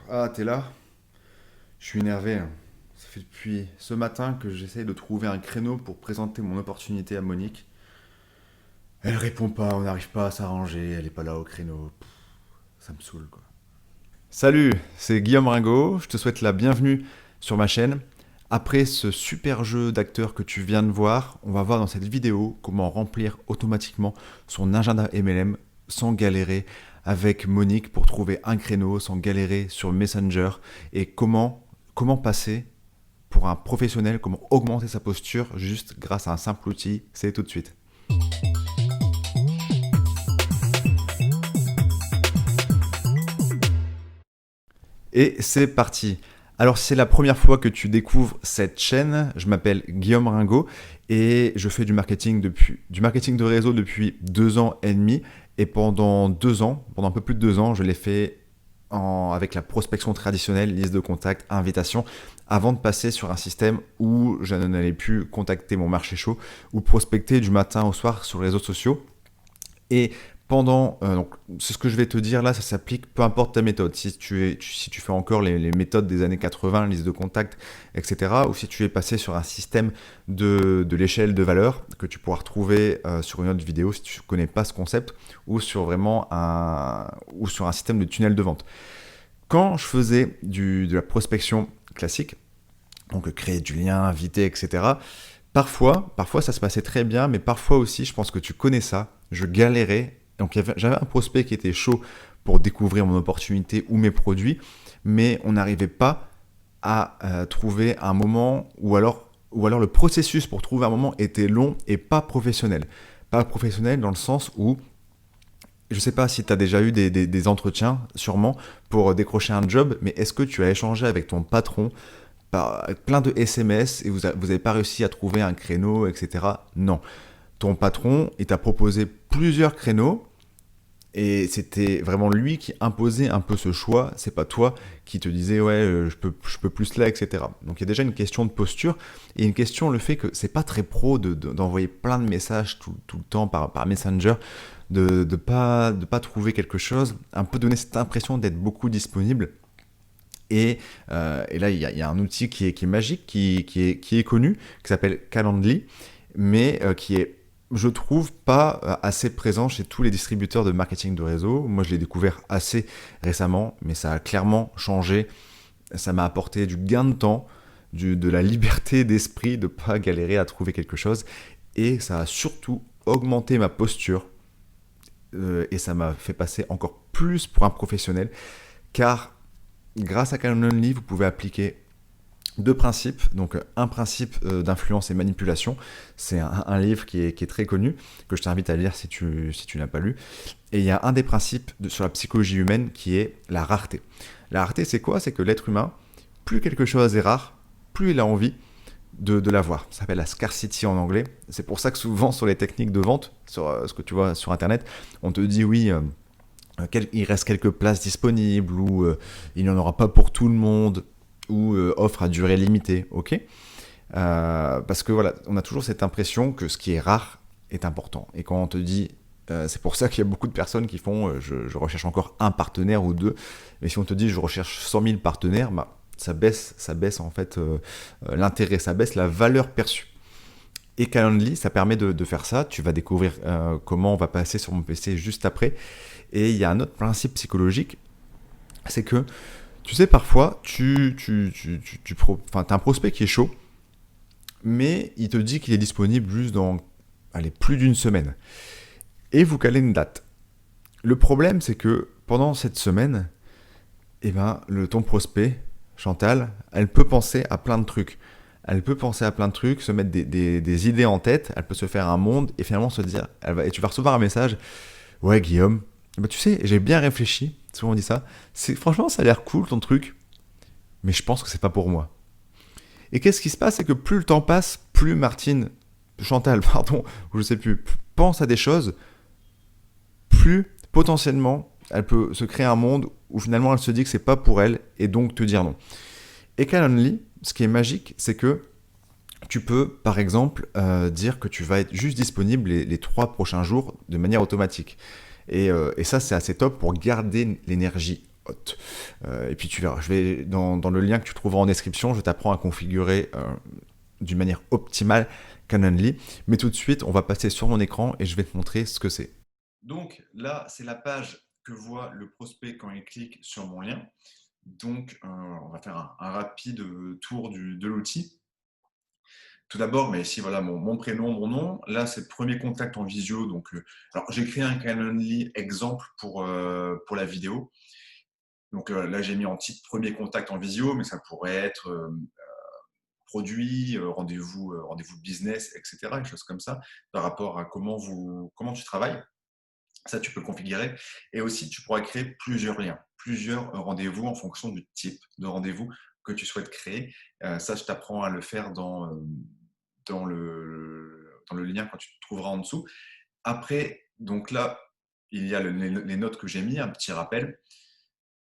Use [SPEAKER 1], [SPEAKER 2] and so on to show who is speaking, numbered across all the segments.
[SPEAKER 1] Ah, t'es là? Je suis énervé, hein. Ça fait depuis ce matin que j'essaye de trouver un créneau pour présenter mon opportunité à Monique. Elle répond pas, on n'arrive pas à s'arranger, elle est pas là au créneau. Ça me saoule, quoi. Salut, c'est Guillaume Ringot, je te souhaite la bienvenue sur ma chaîne. Après ce super jeu d'acteur que tu viens de voir, on va voir dans cette vidéo comment remplir automatiquement son agenda MLM sans galérer avec Monique pour trouver un créneau, sans galérer sur Messenger et comment passer pour un professionnel, comment augmenter sa posture juste grâce à un simple outil. C'est tout de suite. Et c'est parti. Alors c'est la première fois que tu découvres cette chaîne, je m'appelle Guillaume Ringot et je fais du marketing de réseau depuis 2 ans et demi. Et pendant 2 ans, pendant un peu plus de 2 ans, je l'ai fait avec la prospection traditionnelle, liste de contacts, invitation, avant de passer sur un système où je n'allais plus contacter mon marché chaud ou prospecter du matin au soir sur les réseaux sociaux. Et donc, c'est ce que je vais te dire là, ça s'applique peu importe ta méthode. Si tu fais encore les méthodes des années 80, liste de contacts, etc., ou si tu es passé sur un système de l'échelle de valeur que tu pourras retrouver sur une autre vidéo si tu ne connais pas ce concept, ou sur un système de tunnel de vente. Quand je faisais de la prospection classique, donc créer du lien, inviter, etc., parfois ça se passait très bien, mais parfois aussi, je pense que tu connais ça, je galérais. Donc j'avais un prospect qui était chaud pour découvrir mon opportunité ou mes produits, mais on n'arrivait pas à trouver un moment, ou alors le processus pour trouver un moment était long et pas professionnel. Pas professionnel dans le sens où, je ne sais pas si tu as déjà eu des entretiens, sûrement, pour décrocher un job, mais est-ce que tu as échangé avec ton patron par plein de SMS et vous n'avez pas réussi à trouver un créneau, etc. Non. Ton patron, il t'a proposé plusieurs créneaux et c'était vraiment lui qui imposait un peu ce choix. C'est pas toi qui te disais ouais, je peux plus là, etc. Donc il y a déjà une question de posture et une question le fait que c'est pas très pro d'envoyer plein de messages tout le temps par Messenger, de pas trouver quelque chose, un peu donner cette impression d'être beaucoup disponible. Et là, il y a un outil qui est magique, qui est connu, qui s'appelle Calendly, mais qui est, je trouve, pas assez présent chez tous les distributeurs de marketing de réseau. Moi, je l'ai découvert assez récemment, mais ça a clairement changé. Ça m'a apporté du gain de temps, de la liberté d'esprit, de ne pas galérer à trouver quelque chose. Et ça a surtout augmenté ma posture. Et ça m'a fait passer encore plus pour un professionnel, car grâce à Calendly, vous pouvez appliquer deux principes. Donc, un principe d'influence et manipulation. C'est un livre qui est très connu, que je t'invite à lire si tu n'as pas lu. Et il y a un des principes sur la psychologie humaine qui est la rareté. La rareté, c'est quoi? C'est que l'être humain, plus quelque chose est rare, plus il a envie de l'avoir. Ça s'appelle la scarcity en anglais. C'est pour ça que souvent sur les techniques de vente, sur ce que tu vois sur Internet, on te dit oui, il reste quelques places disponibles, ou il n'y en aura pas pour tout le monde, ou offre à durée limitée, ok. Parce que voilà, on a toujours cette impression que ce qui est rare est important. Et quand on te dit, c'est pour ça qu'il y a beaucoup de personnes qui font, je recherche encore un partenaire ou deux, mais si on te dit je recherche 100 000 partenaires, bah, ça baisse en fait l'intérêt, ça baisse la valeur perçue. Et Calendly, ça permet de faire ça. Tu vas découvrir comment on va passer sur mon PC juste après. Et il y a un autre principe psychologique, c'est que, tu sais, parfois, t'as un prospect qui est chaud, mais il te dit qu'il est disponible juste dans, allez, plus d'une semaine. Et vous calez une date. Le problème, c'est que pendant cette semaine, eh ben, ton prospect, Chantal, elle peut penser à plein de trucs. Elle peut penser à plein de trucs, se mettre des idées en tête, elle peut se faire un monde et finalement se dire, et tu vas recevoir un message, ouais Guillaume, bah, tu sais, j'ai bien réfléchi, souvent on dit ça, franchement ça a l'air cool ton truc, mais je pense que c'est pas pour moi. Et qu'est-ce qui se passe, c'est que plus le temps passe, plus Chantal, pardon, ou je sais plus, pense à des choses, plus potentiellement elle peut se créer un monde où finalement elle se dit que c'est pas pour elle et donc te dire non. Et Calendly, ce qui est magique, c'est que tu peux, par exemple, dire que tu vas être juste disponible les 3 prochains jours de manière automatique. Et ça, c'est assez top pour garder l'énergie hot. Et puis tu verras, dans le lien que tu trouveras en description, je t'apprends à configurer d'une manière optimale Calendly. Mais tout de suite, on va passer sur mon écran et je vais te montrer ce que c'est. Donc là, c'est la page que voit le prospect quand il clique sur mon lien. Donc, on va faire un rapide tour de l'outil. Tout d'abord, mais ici, voilà, mon prénom, mon nom. Là, c'est le premier contact en visio. Donc, alors, j'ai créé un Calendly exemple pour la vidéo. Donc là, j'ai mis en titre premier contact en visio, mais ça pourrait être produit, rendez-vous business, etc. Des choses comme ça, par rapport à comment tu travailles. Ça, tu peux le configurer. Et aussi, tu pourras créer plusieurs liens, plusieurs rendez-vous en fonction du type de rendez-vous que tu souhaites créer. Ça, je t'apprends à le faire dans le lien quand tu te trouveras en dessous. Après, donc là, il y a les notes que j'ai mis, un petit rappel.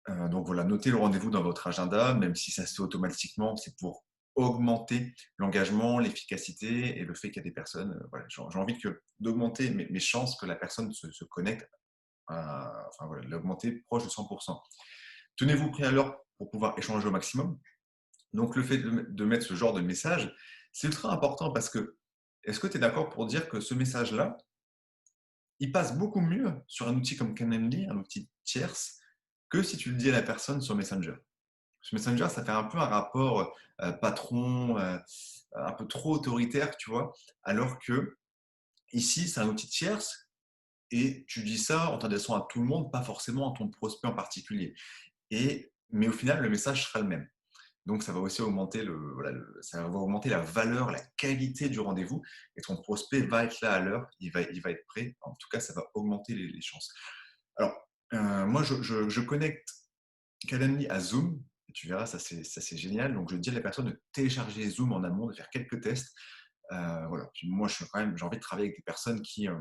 [SPEAKER 1] Donc voilà, notez le rendez-vous dans votre agenda, même si ça se fait automatiquement, c'est pour augmenter l'engagement, l'efficacité et le fait qu'il y a des personnes. Voilà, j'ai envie d'augmenter mes chances que la personne se connecte, enfin voilà, l'augmenter proche de 100%. Tenez-vous prêt à l'heure pour pouvoir échanger au maximum. Donc le fait de mettre ce genre de message, c'est ultra important parce que, est-ce que tu es d'accord pour dire que ce message-là, il passe beaucoup mieux sur un outil comme Calendly, un outil tierce, que si tu le dis à la personne sur Messenger. Sur Messenger, ça fait un peu un rapport patron, un peu trop autoritaire, tu vois, alors que ici, c'est un outil tierce et tu dis ça en t'adressant à tout le monde, pas forcément à ton prospect en particulier. Mais au final, le message sera le même. Donc, ça va aussi augmenter, ça va augmenter la valeur, la qualité du rendez-vous. Et ton prospect va être là à l'heure, il va être prêt. En tout cas, ça va augmenter les chances. Alors, moi, je connecte Calendly à Zoom. Et tu verras, ça c'est génial. Donc, je dis à la personne de télécharger Zoom en amont, de faire quelques tests. Voilà. Puis moi, j'ai envie de travailler avec des personnes qui, euh,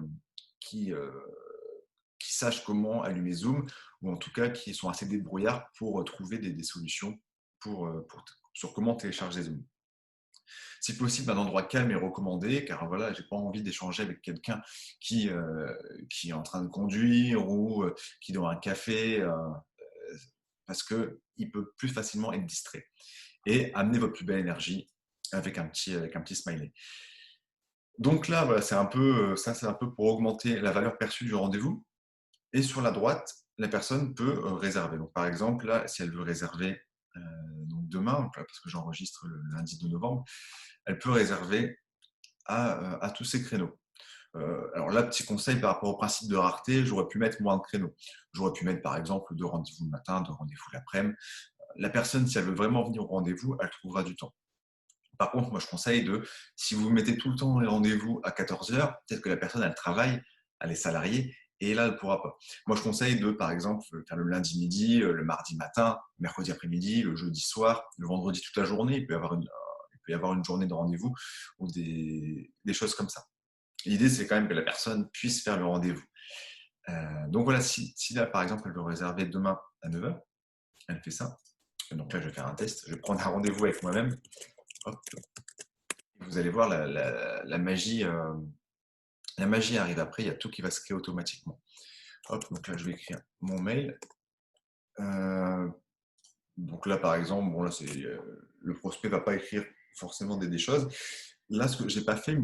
[SPEAKER 1] qui sachent comment allumer Zoom, ou en tout cas qui sont assez débrouillards pour trouver des solutions sur comment télécharger Zoom. Si possible, un endroit calme et recommandé, car voilà, j'ai pas envie d'échanger avec quelqu'un qui est en train de conduire ou qui est dans un café, parce qu'il peut plus facilement être distrait. Et amener votre plus belle énergie avec un petit smiley. Donc là, voilà, c'est un peu pour augmenter la valeur perçue du rendez-vous. Et sur la droite, la personne peut réserver. Donc, par exemple, là, si elle veut réserver donc demain, parce que j'enregistre le lundi 2 novembre, elle peut réserver à tous ces créneaux. Alors là, petit conseil par rapport au principe de rareté, j'aurais pu mettre moins de créneaux. J'aurais pu mettre par exemple 2 rendez-vous le matin, 2 rendez-vous l'après-midi. La personne, si elle veut vraiment venir au rendez-vous, elle trouvera du temps. Par contre, moi, je conseille si vous mettez tout le temps les rendez-vous à 14 heures, peut-être que la personne, elle travaille, elle est salariée, et là, elle ne pourra pas. Moi, je conseille par exemple, faire le lundi midi, le mardi matin, le mercredi après-midi, le jeudi soir, le vendredi toute la journée. Il peut y avoir une journée de rendez-vous ou des choses comme ça. L'idée, c'est quand même que la personne puisse faire le rendez-vous. Donc voilà, si là, par exemple, elle veut réserver demain à 9 heures, elle fait ça. Donc là, je vais faire un test. Je vais prendre un rendez-vous avec moi-même. Hop. Vous allez voir, la magie arrive après. Il y a tout qui va se créer automatiquement. Hop, donc là, je vais écrire mon mail. Donc là, par exemple, bon, là, le prospect ne va pas écrire forcément des choses. Là, ce que je n'ai pas fait,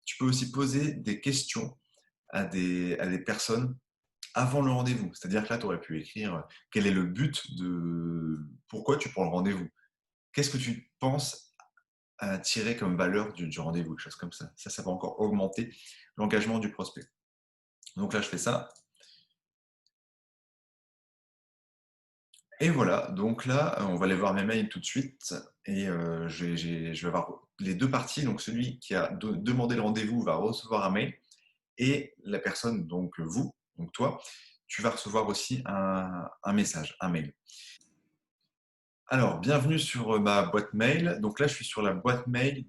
[SPEAKER 1] tu peux aussi poser des questions à des personnes avant le rendez-vous. C'est-à-dire que là, tu aurais pu écrire quel est le but pourquoi tu prends le rendez-vous. Qu'est-ce que tu penses à tirer comme valeur du rendez-vous, quelque chose comme ça. Ça va encore augmenter l'engagement du prospect. Donc là, je fais ça. Et voilà, donc là, on va aller voir mes mails tout de suite. Et je vais avoir les deux parties. Donc celui qui a demandé le rendez-vous va recevoir un mail. Et la personne, donc vous, donc toi, tu vas recevoir aussi un message, un mail. Alors, bienvenue sur ma boîte mail. Donc là, je suis sur la boîte mail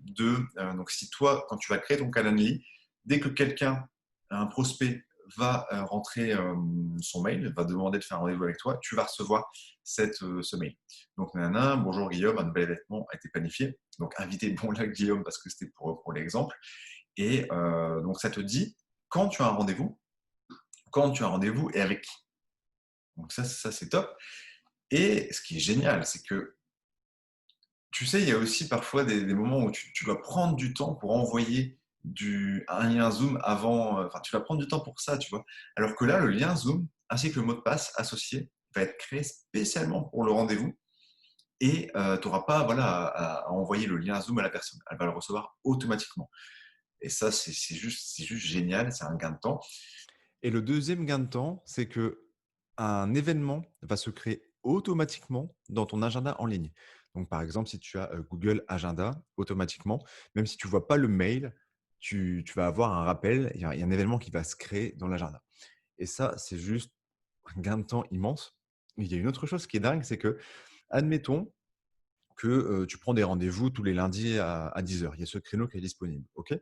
[SPEAKER 1] donc si toi, quand tu vas créer ton Calendly, dès que un prospect, va rentrer son mail, va demander de faire un rendez-vous avec toi, tu vas recevoir ce mail. Donc, nanana, bonjour Guillaume, un nouvel événement a été planifié. Donc, invitez bon là Guillaume parce que c'était pour l'exemple. Et donc, ça te dit quand tu as un rendez-vous et avec qui. Donc ça c'est top. Et ce qui est génial, c'est que, tu sais, il y a aussi parfois des moments où tu dois prendre du temps pour envoyer un lien Zoom avant, enfin, tu vas prendre du temps pour ça, tu vois. Alors que là, le lien Zoom, ainsi que le mot de passe associé, va être créé spécialement pour le rendez-vous et tu n'auras pas voilà, à envoyer le lien Zoom à la personne. Elle va le recevoir automatiquement. Et ça, c'est juste génial, c'est un gain de temps. Et le deuxième gain de temps, c'est que un événement va se créer automatiquement dans ton agenda en ligne. Donc, par exemple, si tu as Google Agenda, automatiquement, même si tu ne vois pas le mail, tu vas avoir un rappel, il y a un événement qui va se créer dans l'agenda. Et ça, c'est juste un gain de temps immense. Il y a une autre chose qui est dingue, c'est que, admettons que tu prends des rendez-vous tous les lundis à 10 heures. Il y a ce créneau qui est disponible. OK.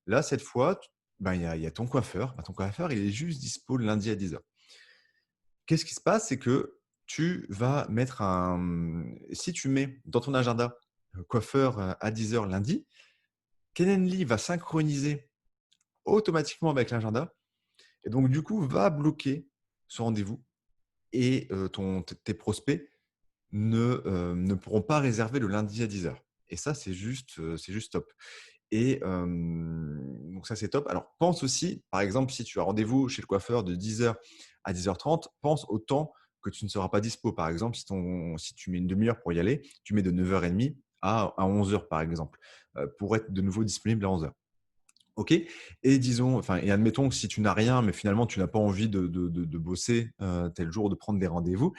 [SPEAKER 1] Là, cette fois, ben, il y a ton coiffeur. Ben, ton coiffeur, il est juste dispo le lundi à 10 heures. Qu'est-ce qui se passe? C'est que tu vas mettre si tu mets dans ton agenda coiffeur à 10 heures lundi, Calendly va synchroniser automatiquement avec l'agenda et donc du coup va bloquer ce rendez-vous et tes prospects ne pourront pas réserver le lundi à 10 heures. Et ça, c'est juste top. Et donc ça, c'est top. Alors, pense aussi, par exemple, si tu as rendez-vous chez le coiffeur de 10 heures à 10h30, pense au temps que tu ne seras pas dispo. Par exemple, si tu mets une demi-heure pour y aller, tu mets de 9h30 à 11 heures, par exemple, pour être de nouveau disponible à 11 heures. OK. Et disons, enfin, et admettons que si tu n'as rien, mais finalement tu n'as pas envie de bosser tel jour, de prendre des rendez-vous,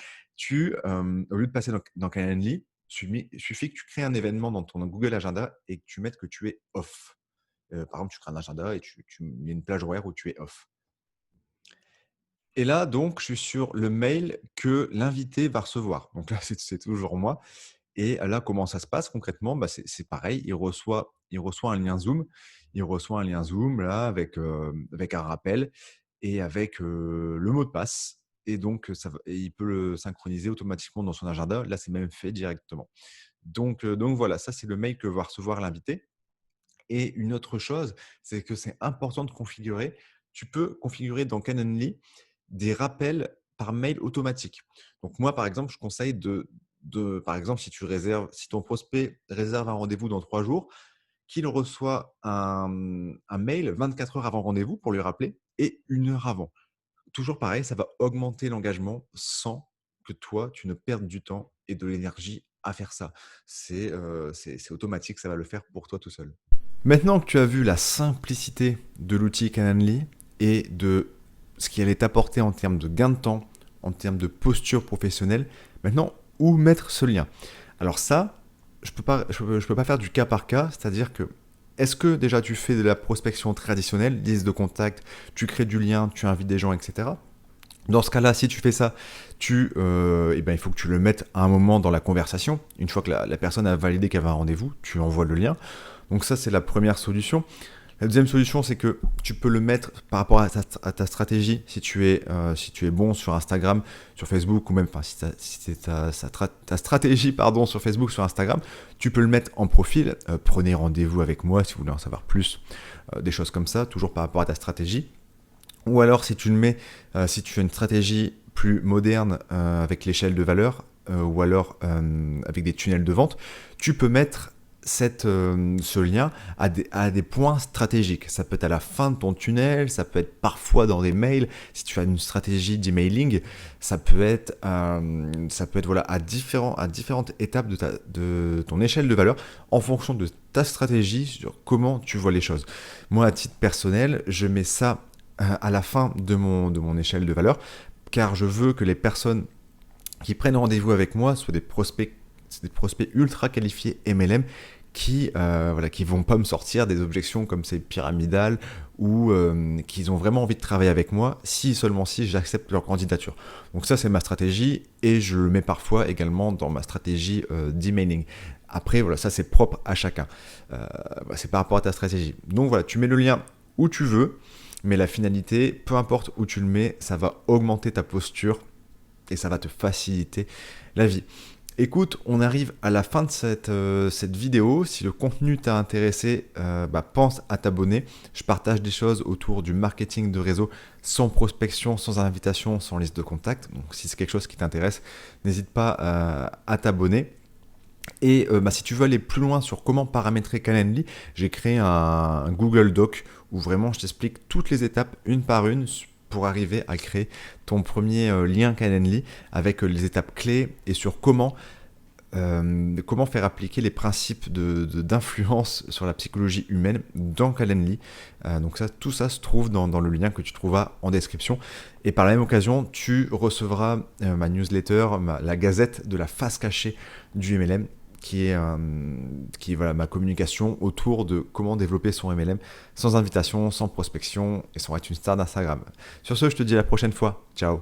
[SPEAKER 1] au lieu de passer dans Calendly, suffit que tu crées un événement dans ton Google Agenda et que tu mettes que tu es off. Par exemple, tu crées un agenda et tu mets une plage horaire où tu es off. Et là, donc, je suis sur le mail que l'invité va recevoir. Donc là, c'est toujours moi. Et là, comment ça se passe concrètement? Bah, c'est pareil, il reçoit un lien Zoom. Il reçoit un lien Zoom là avec un rappel et avec le mot de passe. Et donc, et il peut le synchroniser automatiquement dans son agenda. Là, c'est même fait directement. Donc voilà, ça, c'est le mail que va recevoir l'invité. Et une autre chose, c'est que c'est important de configurer. Tu peux configurer dans Calendly des rappels par mail automatique. Donc moi, par exemple, je conseille par exemple, si ton prospect réserve un rendez-vous dans 3 jours, qu'il reçoit un mail 24 heures avant le rendez-vous pour lui rappeler et 1 heure avant. Toujours pareil, ça va augmenter l'engagement sans que toi, tu ne perdes du temps et de l'énergie à faire ça. C'est automatique, ça va le faire pour toi tout seul. Maintenant que tu as vu la simplicité de l'outil Calendly et de ce qu'il allait t'apporter en termes de gain de temps, en termes de posture professionnelle, maintenant, où mettre ce lien? Alors ça, je peux pas faire du cas par cas, c'est-à-dire que est-ce que déjà tu fais de la prospection traditionnelle, liste de contacts, tu crées du lien, tu invites des gens, etc. Dans ce cas-là, si tu fais ça, il faut que tu le mettes à un moment dans la conversation. Une fois que la personne a validé qu'elle avait un rendez-vous, tu envoies le lien. Donc ça, c'est la première solution. La deuxième solution, c'est que tu peux le mettre par rapport à ta stratégie. Si tu es bon sur Instagram, sur Facebook, ou même si c'est ta stratégie sur Facebook, sur Instagram, tu peux le mettre en profil. Prenez rendez-vous avec moi si vous voulez en savoir plus. Des choses comme ça, toujours par rapport à ta stratégie. Ou alors, si tu as une stratégie plus moderne avec l'échelle de valeur, ou alors avec des tunnels de vente, tu peux mettre ce lien à des points stratégiques. Ça peut être à la fin de ton tunnel, ça peut être parfois dans des mails. Si tu as une stratégie d'emailing, ça peut être voilà, à différentes étapes de ton échelle de valeur en fonction de ta stratégie sur comment tu vois les choses. Moi, à titre personnel, je mets ça à la fin de mon échelle de valeur, car je veux que les personnes qui prennent rendez-vous avec moi soient des prospects ultra qualifiés MLM qui vont pas me sortir des objections comme c'est pyramidal ou qu'ils ont vraiment envie de travailler avec moi seulement si j'accepte leur candidature. Donc ça, c'est ma stratégie et je le mets parfois également dans ma stratégie d'emailing. Après, voilà, ça c'est propre à chacun. C'est par rapport à ta stratégie. Donc voilà, tu mets le lien où tu veux, mais la finalité, peu importe où tu le mets, ça va augmenter ta posture et ça va te faciliter la vie. Écoute, on arrive à la fin de cette vidéo. Si le contenu t'a intéressé, pense à t'abonner. Je partage des choses autour du marketing de réseau sans prospection, sans invitation, sans liste de contacts. Donc si c'est quelque chose qui t'intéresse, n'hésite pas à t'abonner. Et si tu veux aller plus loin sur comment paramétrer Calendly, j'ai créé un Google Doc où vraiment je t'explique toutes les étapes une par une pour arriver à créer ton premier lien Calendly avec les étapes clés et sur comment faire appliquer les principes d'influence sur la psychologie humaine dans Calendly. Donc tout ça se trouve dans le lien que tu trouveras en description. Et par la même occasion, tu recevras ma newsletter, la gazette de la face cachée du MLM, qui est ma communication autour de comment développer son MLM sans invitation, sans prospection et sans être une star d'Instagram. Sur ce, je te dis à la prochaine fois. Ciao.